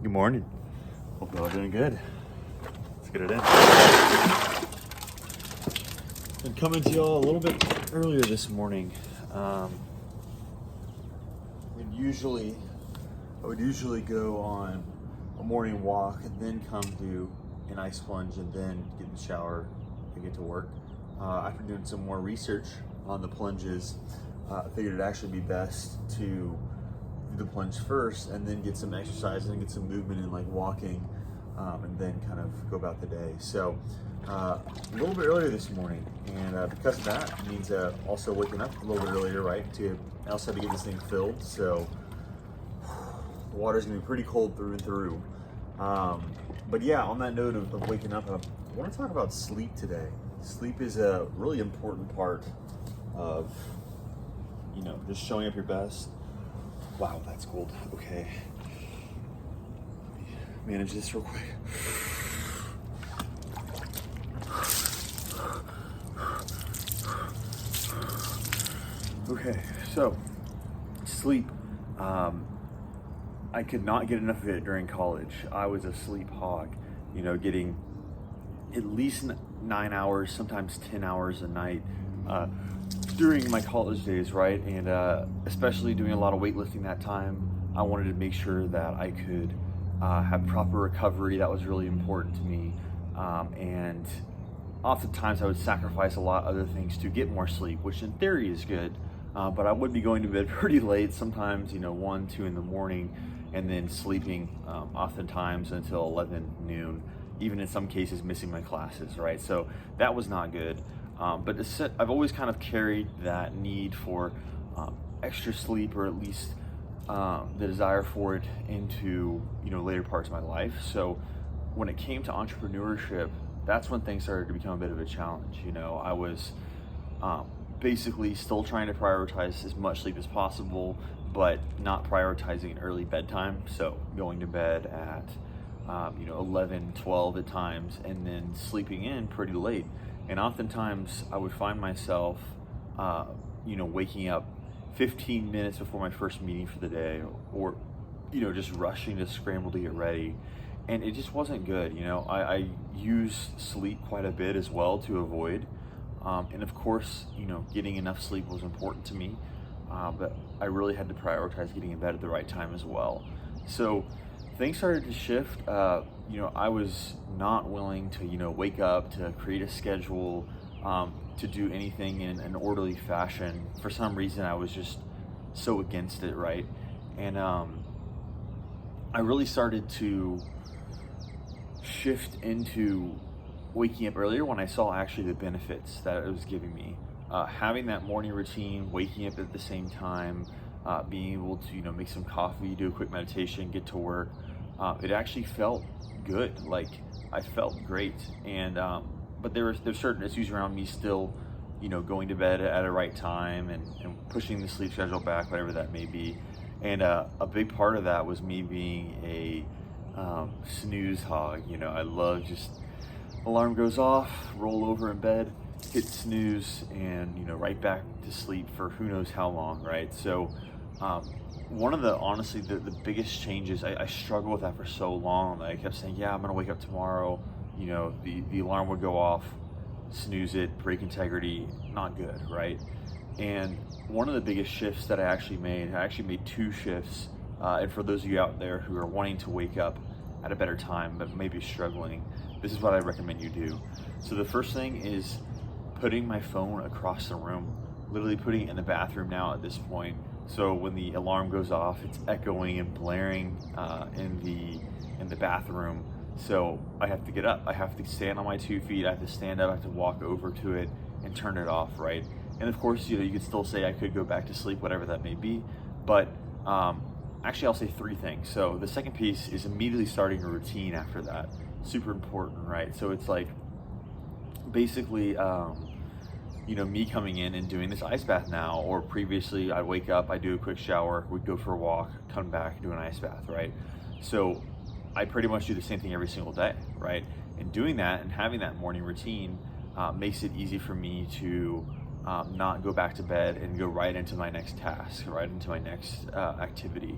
Good morning. Hope you're all doing good. Let's get it in. I'm coming to y'all a little bit earlier this morning. I would usually go on a morning walk and then come do an ice plunge and then get in the shower and get to work. After doing some more research on the plunges, I figured it'd actually be best to do the plunge first and then get some exercise and get some movement in, like walking, and then kind of go about the day. So a little bit earlier this morning, and because of that, it means also waking up a little bit earlier, right? I also had to get this thing filled, so the water's gonna be pretty cold through and through. But yeah, on that note of waking up, I want to talk about sleep today. Sleep is a really important part of, just showing up your best. Wow, that's cold. Okay. Let me manage this real quick. Okay, so sleep. I could not get enough of it during college. I was a sleep hog, getting at least 9 hours, sometimes 10 hours a night during my college days, right? And especially doing a lot of weightlifting that time, I wanted to make sure that I could have proper recovery. That was really important to me. And oftentimes I would sacrifice a lot of other things to get more sleep, which in theory is good. But I would be going to bed pretty late, sometimes 1, 2 in the morning, and then sleeping oftentimes until 11 noon, even in some cases missing my classes, right? So that was not good. But I've always kind of carried that need for extra sleep, or at least the desire for it into later parts of my life. So when it came to entrepreneurship, that's when things started to become a bit of a challenge. I was basically still trying to prioritize as much sleep as possible, but not prioritizing an early bedtime. So going to bed at 11, 12 at times, and then sleeping in pretty late. And oftentimes I would find myself, waking up 15 minutes before my first meeting for the day, or, just rushing to scramble to get ready. And it just wasn't good. I use sleep quite a bit as well to avoid. And of course, getting enough sleep was important to me, but I really had to prioritize getting in bed at the right time as well. So things started to shift. I was not willing to, wake up, to create a schedule, to do anything in an orderly fashion. For some reason, I was just so against it, right? And I really started to shift into waking up earlier when I saw actually the benefits that it was giving me. Having that morning routine, waking up at the same time, being able to, make some coffee, do a quick meditation, get to work. It actually felt good. Like, I felt great. And but there's certain issues around me still, going to bed at a right time and pushing the sleep schedule back, whatever that may be. And a big part of that was me being a snooze hog. I love just alarm goes off, roll over in bed, hit snooze, and right back to sleep for who knows how long, right? So one of honestly the biggest changes, I struggled with that for so long. I kept saying, yeah, I'm gonna wake up tomorrow, the alarm would go off, snooze it, break integrity, not good, right? And one of the biggest shifts that I actually made 2 shifts, and for those of you out there who are wanting to wake up at a better time but maybe struggling, this is what I recommend you do. So the first thing is putting my phone across the room, literally putting it in the bathroom now at this point. So when the alarm goes off, it's echoing and blaring in the bathroom. So I have to get up, I have to stand on my 2 feet, I have to stand up, I have to walk over to it and turn it off, right? And of course, you could still say I could go back to sleep, whatever that may be, but actually I'll say 3 things. So the second piece is immediately starting a routine after that. Super important, right? So it's like basically me coming in and doing this ice bath now, or previously I'd wake up, I'd do a quick shower, we'd go for a walk, come back, do an ice bath, right? So I pretty much do the same thing every single day, right? And doing that and having that morning routine makes it easy for me to not go back to bed and go right into my next task, right into my next activity.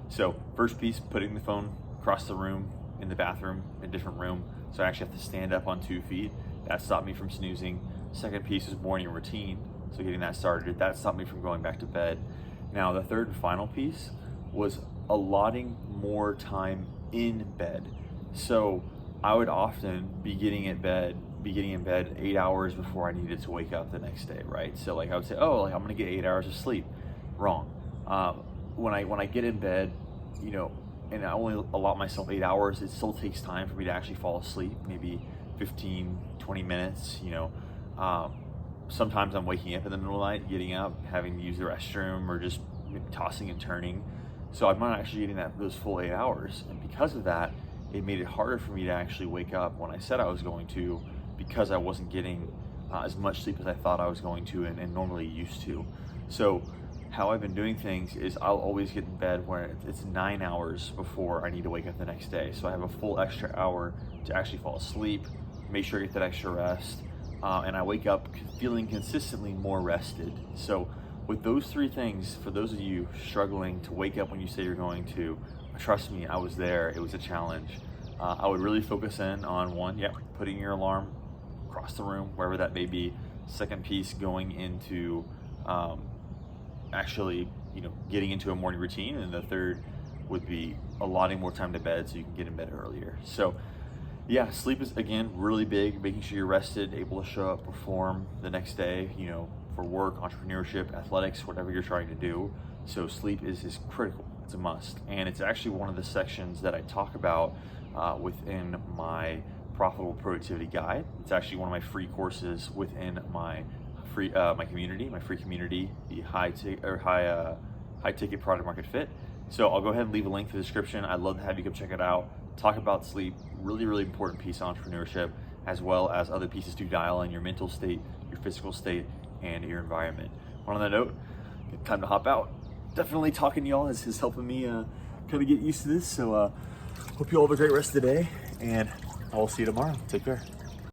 So first piece, putting the phone across the room in the bathroom, a different room. So I actually have to stand up on 2 feet. That stopped me from snoozing. Second piece is morning routine. So getting that started, that stopped me from going back to bed. Now the third and final piece was allotting more time in bed. So I would often be getting in bed 8 hours before I needed to wake up the next day, right? So like I would say, oh, like I'm gonna get 8 hours of sleep. Wrong. When I get in bed, you know, and I only allot myself 8 hours, it still takes time for me to actually fall asleep, maybe 15, 20 minutes, you know. Sometimes I'm waking up in the middle of the night, getting up, having to use the restroom, or just tossing and turning. So I'm not actually getting those full 8 hours. And because of that, it made it harder for me to actually wake up when I said I was going to, because I wasn't getting as much sleep as I thought I was going to and normally used to. So how I've been doing things is I'll always get in bed where it's 9 hours before I need to wake up the next day. So I have a full extra hour to actually fall asleep, make sure I get that extra rest, and I wake up feeling consistently more rested. So with those three things, for those of you struggling to wake up when you say you're going to, trust me, I was there. It was a challenge. I would really focus in on one, putting your alarm across the room, wherever that may be. Second piece, going into actually, you know, getting into a morning routine. And the third would be allotting more time to bed so you can get in bed earlier. So yeah, sleep is, again, really big, making sure you're rested, able to show up, perform the next day, you know, for work, entrepreneurship, athletics, whatever you're trying to do. So sleep is critical. It's a must. And it's actually one of the sections that I talk about within my profitable productivity guide. It's actually one of my free courses within my free community, the high ticket product market fit. So I'll go ahead and leave a link in the description. I'd love to have you come check it out. Talk about sleep, really, really important piece of entrepreneurship, as well as other pieces to dial in your mental state, your physical state, and your environment. On that note, time to hop out. Definitely talking to y'all is helping me kind of get used to this. So hope you all have a great rest of the day, and I'll see you tomorrow. Take care.